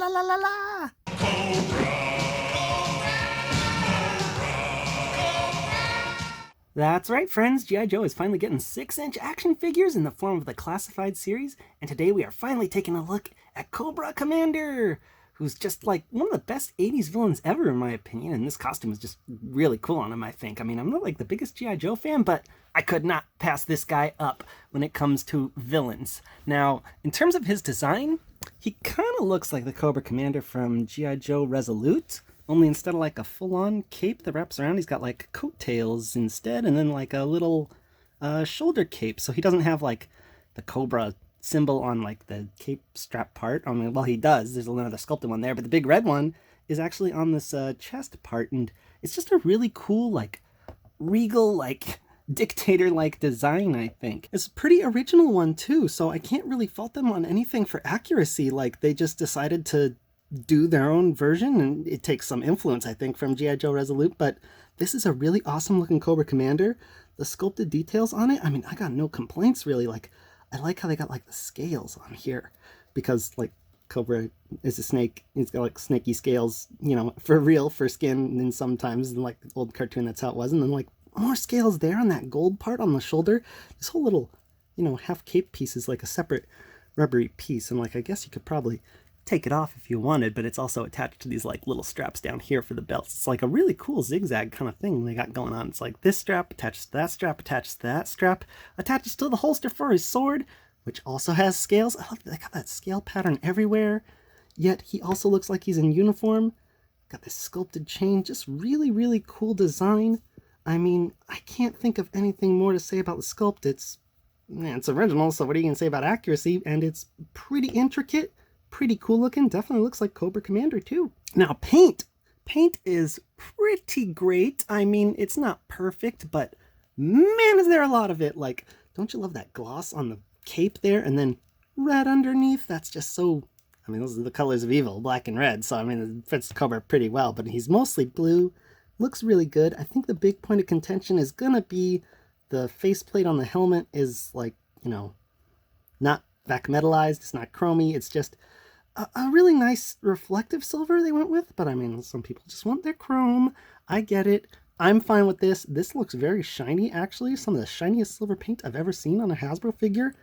la la la la! That's right, friends. G.I. Joe is finally getting 6-inch action figures in the form of the Classified series, and today we are finally taking a look at Cobra Commander, who's just like one of the best 80s villains ever in my opinion, and this costume is just really cool on him, I think. I mean, I'm not like the biggest G.I. Joe fan, but I could not pass this guy up when it comes to villains. Now, in terms of his design, he kind of looks like the Cobra Commander from G.I. Joe Resolute, only instead of like a full-on cape that wraps around, he's got like coattails instead, and then like a little shoulder cape. So he doesn't have like the Cobra symbol on like the cape strap part. I mean, well, he does. There's another sculpted one there, but the big red one is actually on this chest part, and it's just a really cool, like regal, like dictator-like design, I think. It's a pretty original one too, so I can't really fault them on anything for accuracy. Like, they just decided to do their own version, and it takes some influence, I think, from G.I. Joe Resolute, but this is a really awesome looking Cobra Commander. The sculpted details on it, I mean, I got no complaints really. Like, I like how they got like the scales on here, because like Cobra is a snake, he's got like snaky scales, you know, for real, for skin, and sometimes in like the old cartoon that's how it was, and then like more scales there on that gold part on the shoulder. This whole little, you know, half cape piece is like a separate rubbery piece, and like I guess you could probably take it off if you wanted, but it's also attached to these like little straps down here for the belts. It's like a really cool zigzag kind of thing they got going on. It's like this strap attaches to that strap, attaches to that strap, attaches to the holster for his sword, which also has scales. I love that they got that scale pattern everywhere, yet he also looks like he's in uniform. Got this sculpted chain, just really, really cool design. I mean, I can't think of anything more to say about the sculpt. It's original, so what are you gonna say about accuracy? And it's pretty intricate, pretty cool looking. Definitely looks like Cobra Commander too. Now, paint is pretty great. I mean, it's not perfect, but man, is there a lot of it. Like, don't you love that gloss on the cape there, and then red underneath? That's just so, I mean, those are the colors of evil, black and red, so I mean, it fits Cobra pretty well, but he's mostly blue. Looks really good. I think the big point of contention is gonna be the faceplate on the helmet is like, you know, not vac metallized, it's not chromy, it's just a really nice reflective silver they went with, but I mean, some people just want their chrome. I get it. I'm fine with this. This looks very shiny, actually. Some of the shiniest silver paint I've ever seen on a Hasbro figure.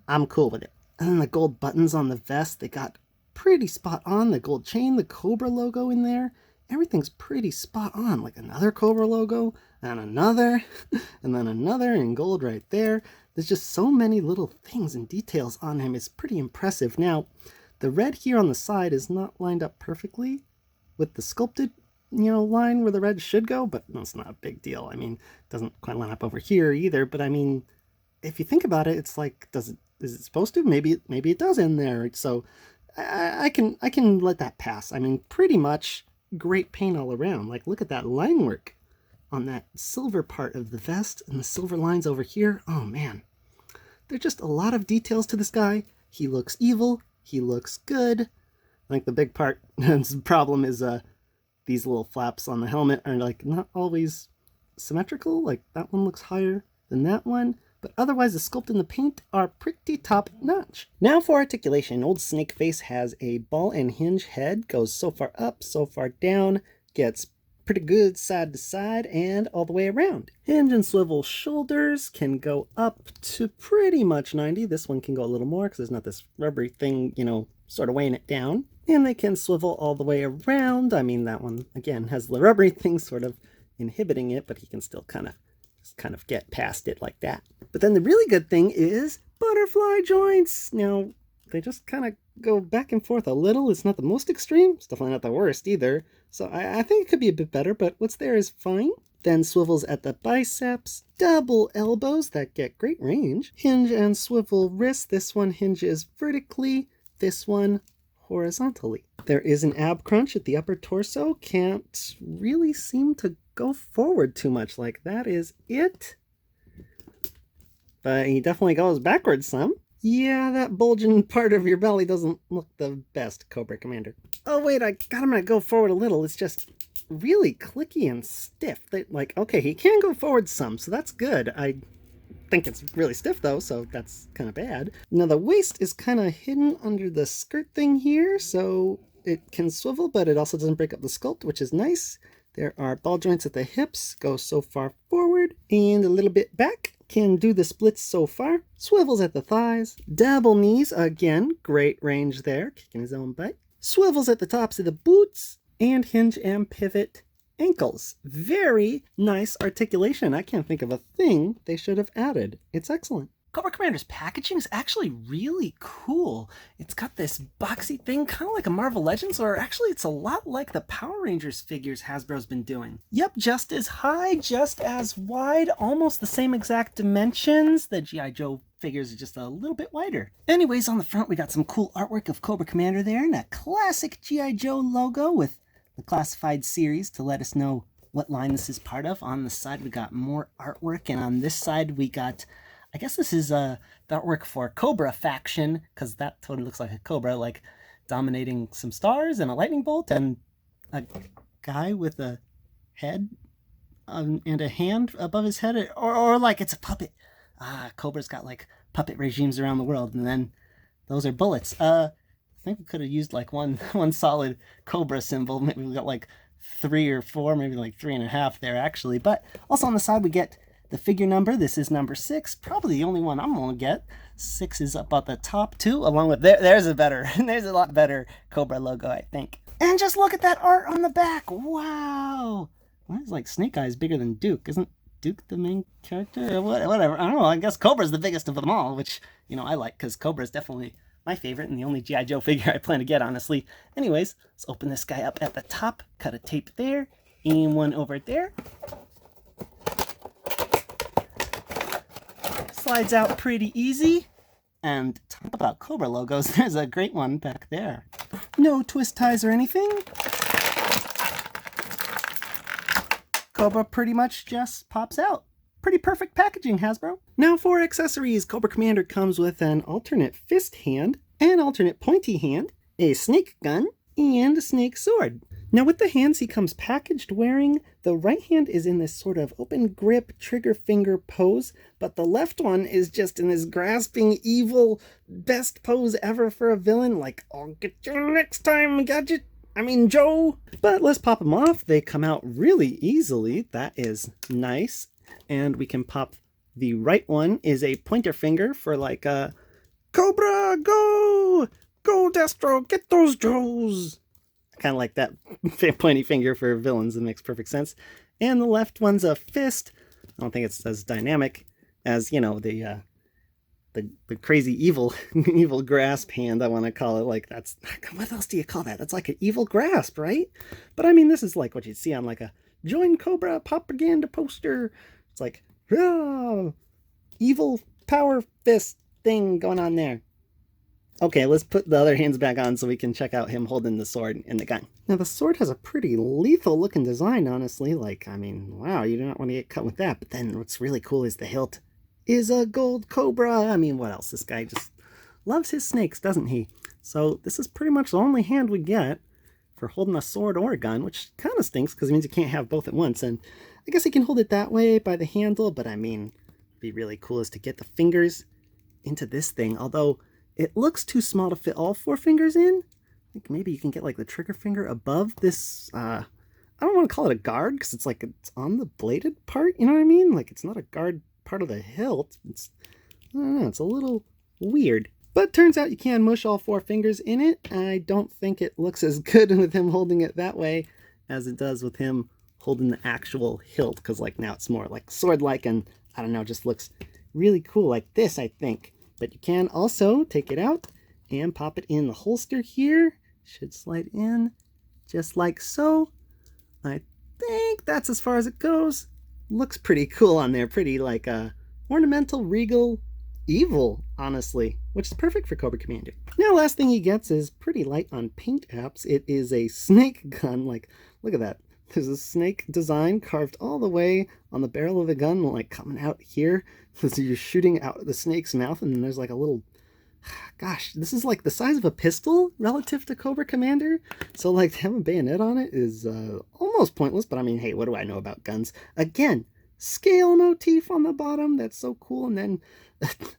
I'm cool with it. And then the gold buttons on the vest, they got pretty spot on. The gold chain, the Cobra logo in there. Everything's pretty spot on. Like another Cobra logo, and another, and then another in gold right there. There's just so many little things and details on him. It's pretty impressive. Now, the red here on the side is not lined up perfectly with the sculpted, you know, line where the red should go, but that's not a big deal. I mean, it doesn't quite line up over here either, but I mean, if you think about it, it's like, is it supposed to? Maybe it does in there. So I can let that pass. I mean, pretty much great paint all around. Like, look at that line work on that silver part of the vest and the silver lines over here. Oh man, there's just a lot of details to this guy. He looks evil. He looks good. I think the big part problem is these little flaps on the helmet are like not always symmetrical. Like that one looks higher than that one, but otherwise the sculpt and the paint are pretty top notch. Now for articulation. Old Snake Face has a ball and hinge head, goes so far up, so far down, gets pretty good side to side and all the way around. Hinge and swivel shoulders can go up to pretty much 90. This one can go a little more because there's not this rubbery thing, you know, sort of weighing it down. And they can swivel all the way around. I mean, that one, again, has the rubbery thing sort of inhibiting it, but he can still kind of get past it like that. But then the really good thing is butterfly joints. Now, they just kind of go back and forth a little. It's not the most extreme. It's definitely not the worst either. So I think it could be a bit better, but what's there is fine. Then swivels at the biceps, double elbows that get great range. Hinge and swivel wrist. This one hinges vertically, this one horizontally. There is an ab crunch at the upper torso. Can't really seem to go forward too much. Like, that is it. But he definitely goes backwards some. Yeah, that bulging part of your belly doesn't look the best, Cobra Commander. Oh wait, I got him to go forward a little. It's just really clicky and stiff. Like, okay, he can go forward some, so that's good. I think it's really stiff though, so that's kind of bad. Now the waist is kind of hidden under the skirt thing here, so it can swivel, but it also doesn't break up the sculpt, which is nice. There are ball joints at the hips, go so far forward and a little bit back. Can do the splits so far. Swivels at the thighs. Double knees, again, great range there, kicking his own butt. Swivels at the tops of the boots, and hinge and pivot ankles. Very nice articulation. I can't think of a thing they should have added. It's excellent. Cobra Commander's packaging is actually really cool. It's got this boxy thing, kind of like a Marvel Legends, or actually it's a lot like the Power Rangers figures Hasbro's been doing. Yep, just as high, just as wide, almost the same exact dimensions. The G.I. Joe figures are just a little bit wider. Anyways, on the front we got some cool artwork of Cobra Commander there, and a classic G.I. Joe logo with the classified series to let us know what line this is part of. On the side we got more artwork, and on this side we got, I guess this is the artwork for Cobra faction, because that totally looks like a Cobra, like dominating some stars and a lightning bolt and a guy with a head and a hand above his head, or like it's a puppet. Cobra's got like puppet regimes around the world, and then those are bullets. I think we could have used like one solid Cobra symbol. Maybe we got like 3 or 4, maybe like 3.5 there actually. But also on the side we get the figure number. This is number 6, probably the only one I'm gonna get. 6 is up at the top too, along with there's a lot better Cobra logo, I think. And just look at that art on the back. Wow, why is like Snake Eyes bigger than Duke? Isn't Duke the main character or whatever? I don't know. I guess Cobra's the biggest of them all, which, you know, I like, because Cobra's definitely my favorite and the only G.I. Joe figure I plan to get, honestly. Anyways, let's open this guy up at the top, cut a tape there, and one over there. Slides out pretty easy. And talk about Cobra logos, there's a great one back there. No twist ties or anything. Cobra pretty much just pops out. Pretty perfect packaging, Hasbro. Now for accessories, Cobra Commander comes with an alternate fist hand, an alternate pointy hand, a snake gun, and a snake sword. Now with the hands he comes packaged wearing, the right hand is in this sort of open grip trigger finger pose, but the left one is just in this grasping evil best pose ever for a villain, like, I'll get you next time, Joe. But let's pop them off. They come out really easily. That is nice. And we can pop the right one is a pointer finger for like a Cobra, go! Go, Destro, get those Joes! Kind of like that pointy finger for villains. That makes perfect sense. And the left one's a fist. I don't think it's as dynamic as, you know, the crazy evil evil grasp hand, I want to call it. Like, that's, what else do you call that? That's like an evil grasp, right? But I mean, this is like what you'd see on like a Join Cobra propaganda poster. It's like, oh, evil power fist thing going on there. Okay, let's put the other hands back on so we can check out him holding the sword and the gun. Now, the sword has a pretty lethal looking design, honestly. Like, I mean, wow, you do not want to get cut with that. But then what's really cool is the hilt is a gold Cobra. I mean, what else? This guy just loves his snakes, doesn't he? So this is pretty much the only hand we get for holding a sword or a gun, which kind of stinks because it means you can't have both at once. And I guess he can hold it that way by the handle, but I mean, it'd be really cool is to get the fingers into this thing, although it looks too small to fit all 4 fingers in. I think maybe you can get like the trigger finger above this, I don't want to call it a guard because it's like it's on the bladed part, you know what I mean? Like it's not a guard part of the hilt. It's, I don't know, it's a little weird. But turns out you can mush all 4 fingers in it. I don't think it looks as good with him holding it that way as it does with him holding the actual hilt, because like now it's more like sword-like and I don't know, just looks really cool like this, I think. But you can also take it out and pop it in the holster here. Should slide in just like so. I think that's as far as it goes. Looks pretty cool on there. Pretty like ornamental, regal, evil, honestly, which is perfect for Cobra Commander. Now, last thing he gets is pretty light on paint apps. It is a snake gun. Like, look at that. There's a snake design carved all the way on the barrel of the gun, like coming out here. So you're shooting out the snake's mouth, and then there's like a little, gosh, this is like the size of a pistol relative to Cobra Commander. So like to have a bayonet on it is almost pointless, but I mean, hey, what do I know about guns? Again, scale motif on the bottom. That's so cool. And then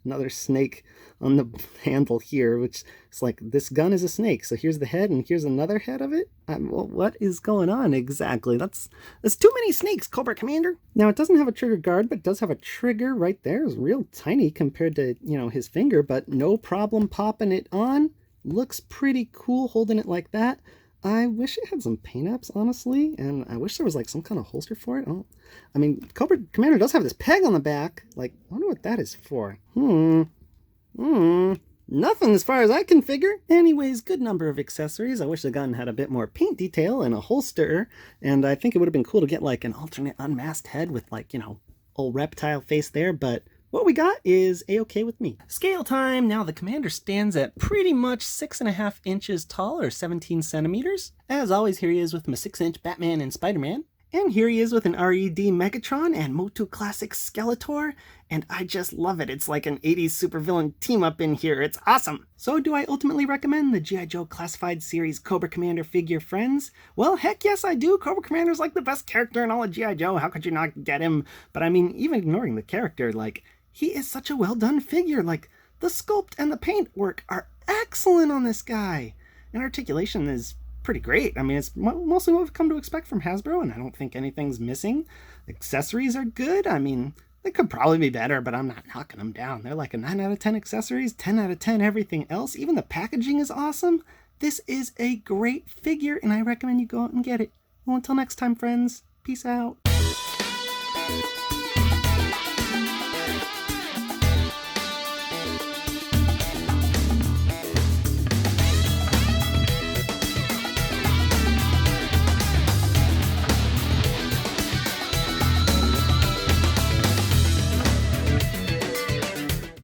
another snake on the handle here, which is like, this gun is a snake. So here's the head and here's another head of it. Well, what is going on exactly? That's too many snakes, Cobra Commander. Now it doesn't have a trigger guard, but it does have a trigger right there. It's real tiny compared to, you know, his finger, but no problem popping it on. Looks pretty cool holding it like that. I wish it had some paint apps, honestly, and I wish there was like some kind of holster for it. Oh, I mean, Cobra Commander does have this peg on the back. Like, I wonder what that is for. Nothing as far as I can figure. Anyways, good number of accessories. I wish the gun had a bit more paint detail and a holster, and I think it would have been cool to get like an alternate unmasked head with like, you know, old reptile face there, but what we got is a-okay with me. Scale time! Now the Commander stands at pretty much 6.5 inches tall, or 17 centimeters. As always, here he is with my 6-inch Batman and Spider-Man. And here he is with an RED Megatron and Motu Classic Skeletor, and I just love it. It's like an 80s supervillain team-up in here. It's awesome! So do I ultimately recommend the G.I. Joe Classified Series Cobra Commander figure, friends? Well, heck yes I do! Cobra Commander's like the best character in all of G.I. Joe. How could you not get him? But I mean, even ignoring the character, like, he is such a well-done figure. Like, the sculpt and the paint work are excellent on this guy. And articulation is pretty great. I mean, it's mostly what we've come to expect from Hasbro, and I don't think anything's missing. Accessories are good. I mean, they could probably be better, but I'm not knocking them down. They're like a 9 out of 10 accessories, 10 out of 10 everything else. Even the packaging is awesome. This is a great figure, and I recommend you go out and get it. Well, until next time, friends, peace out.